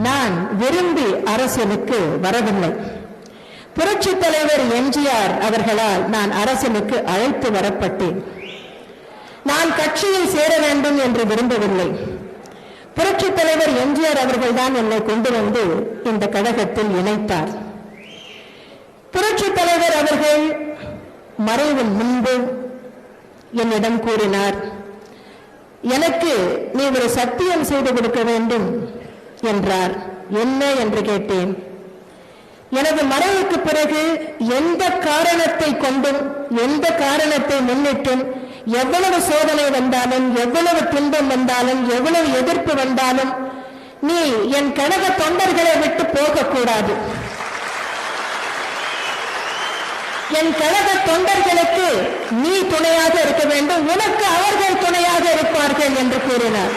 நான் விரும்பி அரசியலுக்கு வரவில்லை. புரட்சி தலைவர் எம்ஜிஆர் அவர்களால் நான் அரசியலுக்கு அழைத்து வரப்பட்டேன். நான் கட்சியில் சேர வேண்டும் என்று விரும்பவில்லை. புரட்சி தலைவர் எம்ஜிஆர் அவர்கள் தான் என்னை கொண்டு வந்து இந்த கழகத்தில் இணைத்தார். புரட்சி தலைவர் அவர்கள் மறைவின் முன்பு என்னிடம் கூறினார், எனக்கு நீ ஒரு சத்தியம் செய்து கொடுக்க வேண்டும் என்றார். என்ன என்று கேட்டேன். எனது மறைவுக்கு பிறகு எந்த காரணத்தை கொண்டும் எந்த காரணத்தை முன்னிட்டும் எவ்வளவு சோதனை வந்தாலும் எவ்வளவு துன்பம் வந்தாலும் எவ்வளவு எதிர்ப்பு வந்தாலும் நீ என் கழக தொண்டர்களை விட்டு போகக்கூடாது. என் கழக தொண்டர்களுக்கு நீ துணையாக இருக்க வேண்டும், உனக்கு அவர்கள் துணையாக இருப்பார்கள் என்று கூறினார்.